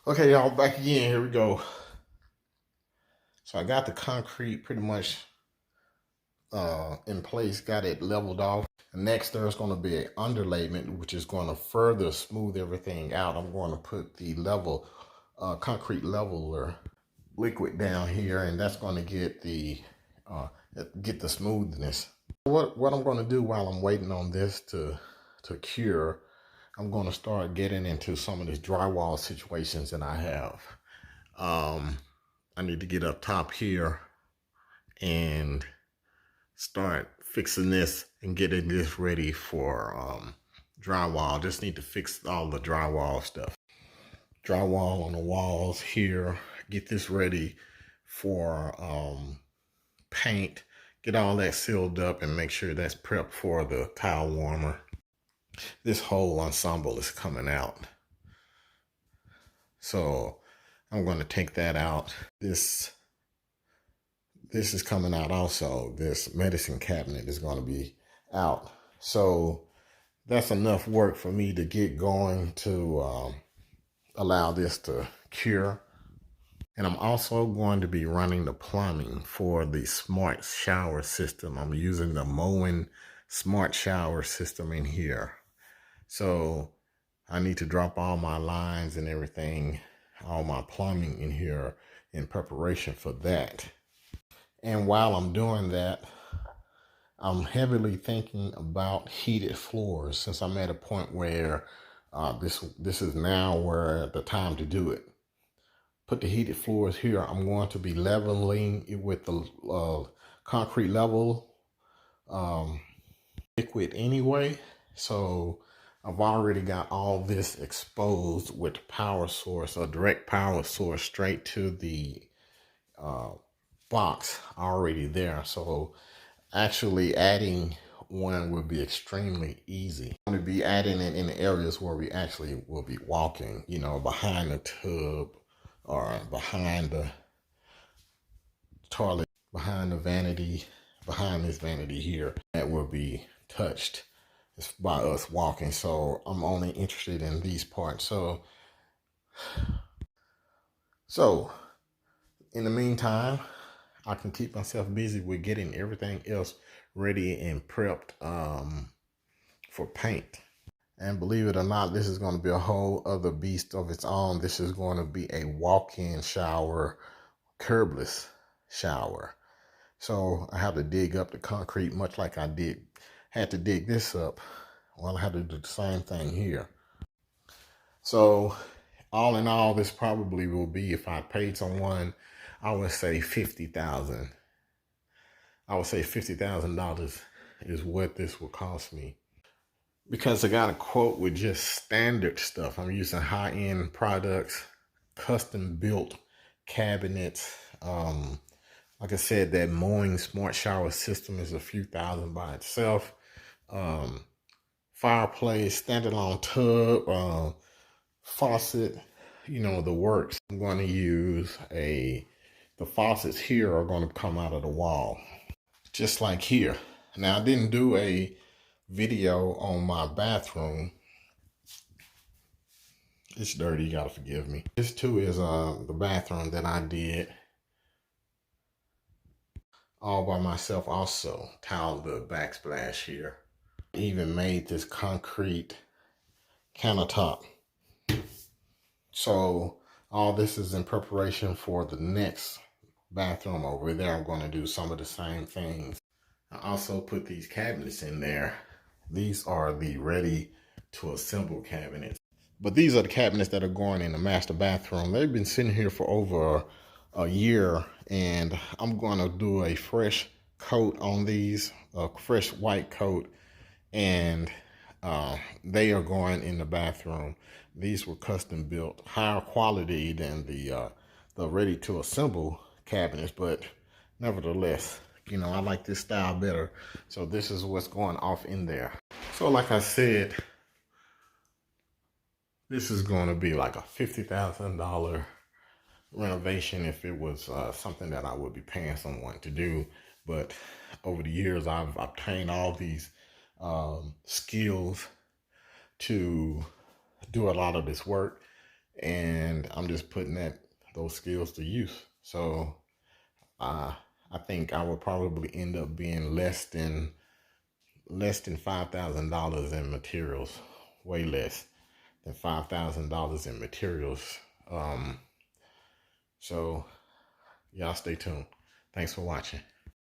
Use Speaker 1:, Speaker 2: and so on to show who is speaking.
Speaker 1: Okay, y'all, back again. Here we go. So I got the concrete pretty much in place, got it leveled off. Next, there's going to be an underlayment, which is going to further smooth everything out. I'm going to put the concrete leveler liquid down here, and that's going to get the smoothness. What I'm going to do while I'm waiting on this to cure, I'm going to start getting into some of these drywall situations that I have. I need to get up top here and start fixing this and getting this ready for drywall. Just need to fix all the drywall stuff. Drywall on the walls here. Get this ready for paint. Get all that sealed up and make sure that's prepped for the tile warmer. This whole ensemble is coming out. So I'm going to take that out. This is coming out also. This medicine cabinet is going to be out. So that's enough work for me to get going to allow this to cure. And I'm also going to be running the plumbing for the smart shower system. I'm using the Moen smart shower system in here. So I need to drop all my lines and everything, all my plumbing in here in preparation for that. And while I'm doing that, I'm heavily thinking about heated floors, since I'm at a point where this is now where the time to do it. Put the heated floors here. I'm going to be leveling it with the concrete level liquid anyway. So I've already got all this exposed with power source, a direct power source straight to the box already there. So actually adding one would be extremely easy. I'm going to be adding it in areas where we actually will be walking, you know, behind the tub or behind the toilet, behind the vanity, behind this vanity here, that will be touched by us walking. So I'm only interested in these parts. So in the meantime, I can keep myself busy with getting everything else ready and prepped for paint. And believe it or not, this is going to be a whole other beast of its own. This is going to be a walk-in shower, curbless shower. So I have to dig up the concrete, much like I had to dig this up. Well, I had to do the same thing here. So all in all, this probably will be, if I paid someone, I would say $50,000. I would say $50,000 is what this will cost me. Because I got a quote with just standard stuff. I'm using high-end products, custom built cabinets. Like I said, that Moen smart shower system is a few thousand by itself. Fireplace, standalone tub, faucet, you know, the works. I'm going to use the faucets here are going to come out of the wall, just like here. Now, I didn't do a video on my bathroom. It's dirty, you gotta forgive me. This too is the bathroom that I did all by myself also. Tiled the backsplash here. Even made this concrete countertop. So all this is in preparation for the next bathroom over there. I'm going to do some of the same things. I also put these cabinets in there. These are the ready to assemble cabinets. But these are the cabinets that are going in the master bathroom. They've been sitting here for over a year, and I'm going to do a fresh coat on these, a fresh white coat, and they are going in the bathroom. These were custom built, higher quality than the ready to assemble cabinets, but nevertheless, you know, I like this style better. So this is what's going off in there. So like I said, this is going to be like a $50,000 renovation if it was something that I would be paying someone to do. But over the years, I've obtained all these skills to do a lot of this work. and I'm just putting those skills to use. So I think I would probably end up being less than $5,000 in materials, way less than $5,000 in materials. So y'all stay tuned. Thanks for watching.